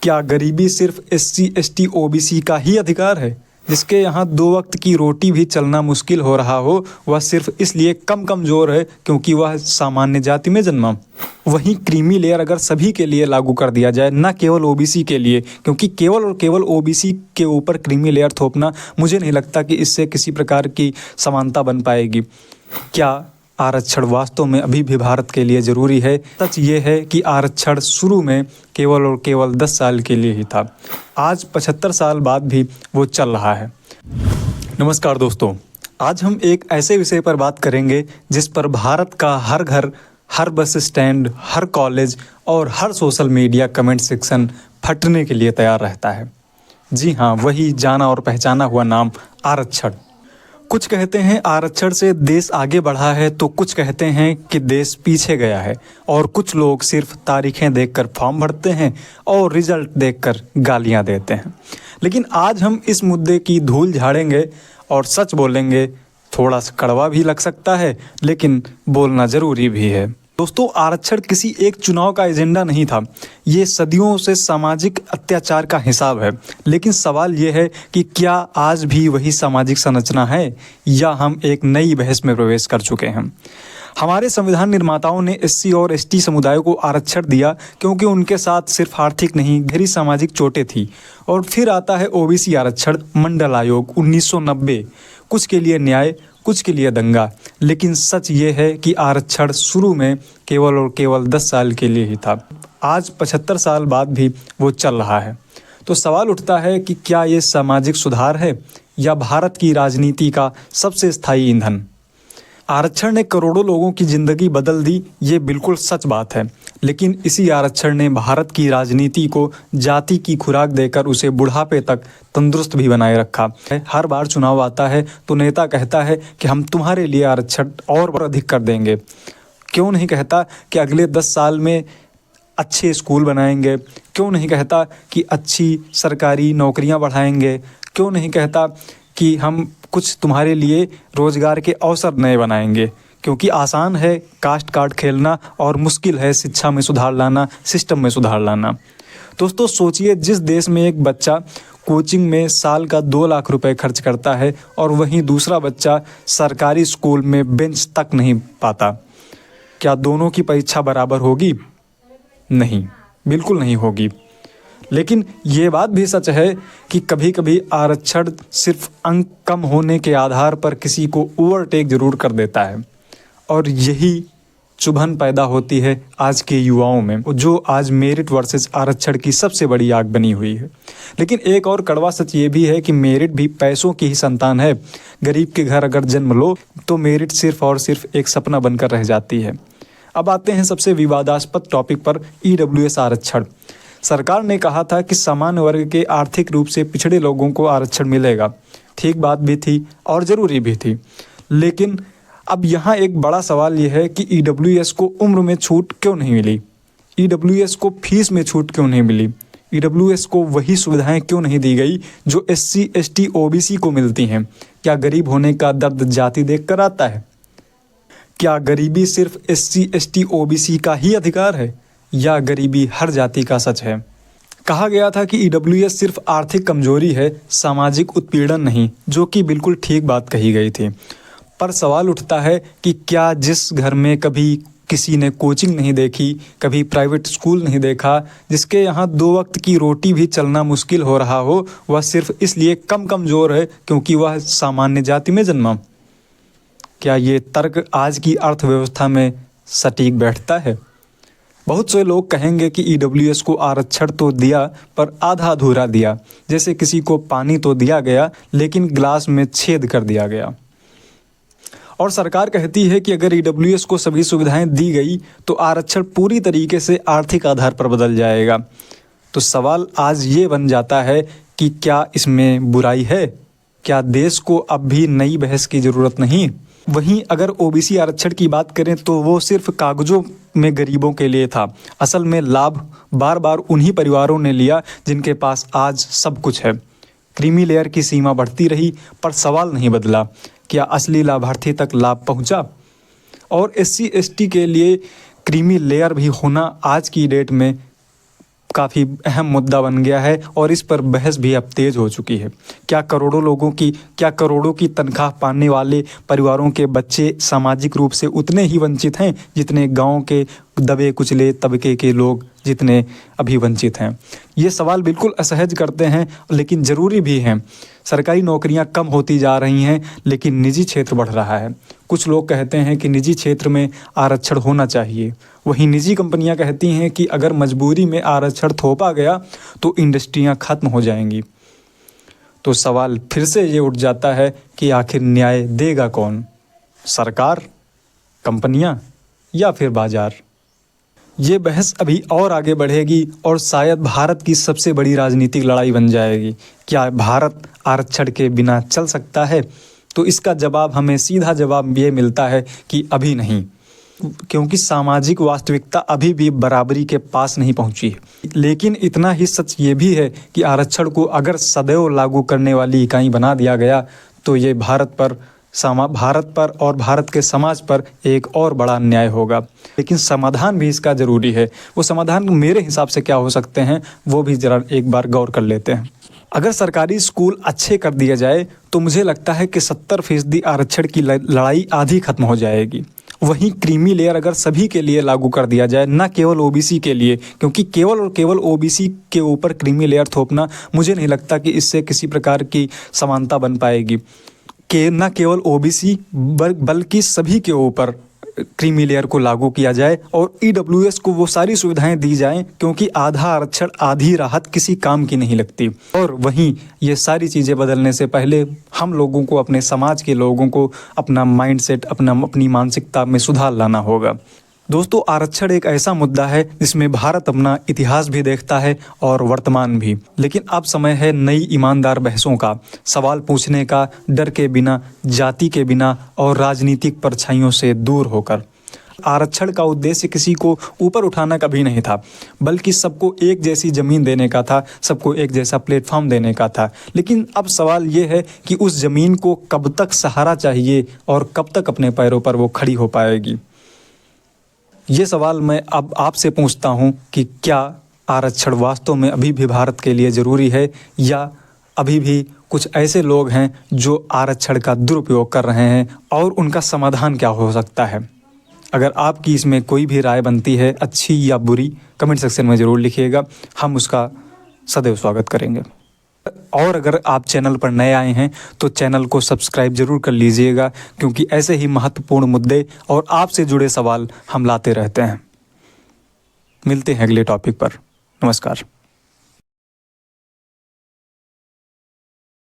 क्या गरीबी सिर्फ एससी एसटी ओबीसी का ही अधिकार है? जिसके यहाँ 2 वक्त की रोटी भी चलना मुश्किल हो रहा हो, वह सिर्फ इसलिए कमज़ोर है क्योंकि वह सामान्य जाति में जन्मा। वहीं क्रीमी लेयर अगर सभी के लिए लागू कर दिया जाए, न केवल ओबीसी के लिए, क्योंकि केवल और केवल ओबीसी के ऊपर क्रीमी लेयर थोपना, मुझे नहीं लगता कि इससे किसी प्रकार की समानता बन पाएगी। क्या आरक्षण वास्तव में अभी भी भारत के लिए ज़रूरी है? सच ये है कि आरक्षण शुरू में केवल और केवल 10 साल के लिए ही था। आज 75 साल बाद भी वो चल रहा है। नमस्कार दोस्तों, आज हम एक ऐसे विषय पर बात करेंगे जिस पर भारत का हर घर, हर बस स्टैंड, हर कॉलेज और हर सोशल मीडिया कमेंट सेक्शन फटने के लिए तैयार रहता है। जी हाँ, वही जाना और पहचाना हुआ नाम आरक्षण। कुछ कहते हैं आरक्षण से देश आगे बढ़ा है, तो कुछ कहते हैं कि देश पीछे गया है, और कुछ लोग सिर्फ तारीखें देखकर फॉर्म भरते हैं और रिजल्ट देखकर गालियां देते हैं। लेकिन आज हम इस मुद्दे की धूल झाड़ेंगे और सच बोलेंगे। थोड़ा सा कड़वा भी लग सकता है, लेकिन बोलना ज़रूरी भी है। दोस्तों, आरक्षण किसी एक चुनाव का एजेंडा नहीं था, ये सदियों से सामाजिक अत्याचार का हिसाब है। लेकिन सवाल ये है कि क्या आज भी वही सामाजिक संरचना है, या हम एक नई बहस में प्रवेश कर चुके हैं? हमारे संविधान निर्माताओं ने एससी और एसटी समुदाय को आरक्षण दिया क्योंकि उनके साथ सिर्फ आर्थिक नहीं, गहरी सामाजिक चोटें थी। और फिर आता है ओबीसी आरक्षण, मंडल आयोग 1990, कुछ के लिए न्याय, कुछ के लिए दंगा। लेकिन सच ये है कि आरक्षण शुरू में केवल और केवल 10 साल के लिए ही था। आज 75 साल बाद भी वो चल रहा है। तो सवाल उठता है कि क्या ये सामाजिक सुधार है, या भारत की राजनीति का सबसे स्थायी ईंधन? आरक्षण ने करोड़ों लोगों की ज़िंदगी बदल दी, ये बिल्कुल सच बात है। लेकिन इसी आरक्षण ने भारत की राजनीति को जाति की खुराक देकर उसे बुढ़ापे तक तंदुरुस्त भी बनाए रखा है। हर बार चुनाव आता है तो नेता कहता है कि हम तुम्हारे लिए आरक्षण और अधिक कर देंगे। क्यों नहीं कहता कि अगले 10 साल में अच्छे स्कूल बनाएंगे? क्यों नहीं कहता कि अच्छी सरकारी नौकरियां बढ़ाएंगे? क्यों नहीं कहता कि हम कुछ तुम्हारे लिए रोजगार के अवसर नए बनाएंगे? क्योंकि आसान है कास्ट कार्ड खेलना और मुश्किल है शिक्षा में सुधार लाना, सिस्टम में सुधार लाना। दोस्तों सोचिए, जिस देश में एक बच्चा कोचिंग में साल का 2 लाख रुपए खर्च करता है और वहीं दूसरा बच्चा सरकारी स्कूल में बेंच तक नहीं पाता, क्या दोनों की परीक्षा बराबर होगी? नहीं, बिल्कुल नहीं होगी। लेकिन ये बात भी सच है कि कभी कभी आरक्षण सिर्फ अंक कम होने के आधार पर किसी को ओवरटेक जरूर कर देता है, और यही चुभन पैदा होती है आज के युवाओं में, जो आज मेरिट वर्सेस आरक्षण की सबसे बड़ी आग बनी हुई है। लेकिन एक और कड़वा सच ये भी है कि मेरिट भी पैसों की ही संतान है। गरीब के घर अगर जन्म लो तो मेरिट सिर्फ और सिर्फ एक सपना बनकर रह जाती है। अब आते हैं सबसे विवादास्पद टॉपिक पर, ईडब्ल्यूएस आरक्षण। सरकार ने कहा था कि सामान्य वर्ग के आर्थिक रूप से पिछड़े लोगों को आरक्षण मिलेगा। ठीक बात भी थी और ज़रूरी भी थी। लेकिन अब यहाँ एक बड़ा सवाल ये है कि ईडब्ल्यूएस को उम्र में छूट क्यों नहीं मिली? ईडब्ल्यूएस को फीस में छूट क्यों नहीं मिली? ईडब्ल्यूएस को वही सुविधाएं क्यों नहीं दी गई जो एससी एसटी ओबीसी को मिलती हैं? क्या गरीब होने का दर्द जाति देखकर आता है? क्या गरीबी सिर्फ एससी एसटी ओबीसी का ही अधिकार है, या गरीबी हर जाति का सच है? कहा गया था कि ईडब्ल्यूएस सिर्फ आर्थिक कमजोरी है, सामाजिक उत्पीड़न नहीं, जो कि बिल्कुल ठीक बात कही गई थी। पर सवाल उठता है कि क्या जिस घर में कभी किसी ने कोचिंग नहीं देखी, कभी प्राइवेट स्कूल नहीं देखा, जिसके यहाँ 2 वक्त की रोटी भी चलना मुश्किल हो रहा हो, वह सिर्फ इसलिए कमज़ोर है क्योंकि वह सामान्य जाति में जन्मा? क्या ये तर्क आज की अर्थव्यवस्था में सटीक बैठता है? बहुत से लोग कहेंगे कि ईडब्ल्यूएस को आरक्षण तो दिया पर आधा अधूरा दिया, जैसे किसी को पानी तो दिया गया लेकिन गिलास में छेद कर दिया गया। और सरकार कहती है कि अगर ईडब्ल्यूएस को सभी सुविधाएं दी गई तो आरक्षण पूरी तरीके से आर्थिक आधार पर बदल जाएगा। तो सवाल आज ये बन जाता है कि क्या इसमें बुराई है? क्या देश को अब भी नई बहस की ज़रूरत नहीं? वहीं अगर ओबीसी आरक्षण की बात करें तो वो सिर्फ कागजों में गरीबों के लिए था। असल में लाभ बार बार उन्हीं परिवारों ने लिया जिनके पास आज सब कुछ है। क्रीमी लेयर की सीमा बढ़ती रही पर सवाल नहीं बदला, क्या असली लाभार्थी तक लाभ पहुंचा? और एससी एसटी के लिए क्रीमी लेयर भी होना आज की डेट में काफ़ी अहम मुद्दा बन गया है और इस पर बहस भी अब तेज हो चुकी है। क्या करोड़ों की तनख्वाह पाने वाले परिवारों के बच्चे सामाजिक रूप से उतने ही वंचित हैं जितने गांव के दबे कुचले तबके के लोग जितने अभी वंचित हैं? ये सवाल बिल्कुल असहज करते हैं, लेकिन ज़रूरी भी हैं। सरकारी नौकरियां कम होती जा रही हैं, लेकिन निजी क्षेत्र बढ़ रहा है। कुछ लोग कहते हैं कि निजी क्षेत्र में आरक्षण होना चाहिए, वहीं निजी कंपनियां कहती हैं कि अगर मजबूरी में आरक्षण थोपा गया तो इंडस्ट्रियां खत्म हो जाएंगी। तो सवाल फिर से ये उठ जाता है कि आखिर न्याय देगा कौन? सरकार, कंपनियां या फिर बाजार? ये बहस अभी और आगे बढ़ेगी और शायद भारत की सबसे बड़ी राजनीतिक लड़ाई बन जाएगी। क्या भारत आरक्षण के बिना चल सकता है? तो इसका जवाब हमें सीधा जवाब ये मिलता है कि अभी नहीं, क्योंकि सामाजिक वास्तविकता अभी भी बराबरी के पास नहीं पहुंची है। लेकिन इतना ही सच ये भी है कि आरक्षण को अगर सदैव लागू करने वाली इकाई बना दिया गया तो ये भारत पर और भारत के समाज पर एक और बड़ा अन्याय होगा। लेकिन समाधान भी इसका ज़रूरी है। वो समाधान मेरे हिसाब से क्या हो सकते हैं वो भी ज़रा एक बार गौर कर लेते हैं। अगर सरकारी स्कूल अच्छे कर दिया जाए तो मुझे लगता है कि 70% आरक्षण की लड़ाई आधी खत्म हो जाएगी। वहीं क्रीमी लेयर अगर सभी के लिए लागू कर दिया जाए, ना केवल ओबीसी के लिए, क्योंकि केवल ओबीसी के ऊपर क्रीमी लेयर थोपना मुझे नहीं लगता कि इससे किसी प्रकार की समानता बन पाएगी। कि न केवल ओबीसी बल्कि सभी के ऊपर क्रीमी लेयर को लागू किया जाए और ईडब्ल्यूएस को वो सारी सुविधाएं दी जाएं, क्योंकि आधा आरक्षण आधी राहत किसी काम की नहीं लगती। और वहीं ये सारी चीज़ें बदलने से पहले हम लोगों को, अपने समाज के लोगों को अपना माइंडसेट, अपनी मानसिकता में सुधार लाना होगा। दोस्तों, आरक्षण एक ऐसा मुद्दा है जिसमें भारत अपना इतिहास भी देखता है और वर्तमान भी। लेकिन अब समय है नई ईमानदार बहसों का, सवाल पूछने का, डर के बिना, जाति के बिना और राजनीतिक परछाइयों से दूर होकर। आरक्षण का उद्देश्य किसी को ऊपर उठाना कभी नहीं था, बल्कि सबको एक जैसी ज़मीन देने का था, सबको एक जैसा प्लेटफॉर्म देने का था। लेकिन अब सवाल ये है कि उस ज़मीन को कब तक सहारा चाहिए और कब तक अपने पैरों पर वो खड़ी हो पाएगी। ये सवाल मैं अब आपसे पूछता हूँ कि क्या आरक्षण वास्तव में अभी भी भारत के लिए ज़रूरी है, या अभी भी कुछ ऐसे लोग हैं जो आरक्षण का दुरुपयोग कर रहे हैं, और उनका समाधान क्या हो सकता है? अगर आपकी इसमें कोई भी राय बनती है, अच्छी या बुरी, कमेंट सेक्शन में ज़रूर लिखिएगा, हम उसका सदैव स्वागत करेंगे। और अगर आप चैनल पर नए आए हैं तो चैनल को सब्सक्राइब जरूर कर लीजिएगा, क्योंकि ऐसे ही महत्वपूर्ण मुद्दे और आपसे जुड़े सवाल हम लाते रहते हैं। मिलते हैं अगले टॉपिक पर। नमस्कार।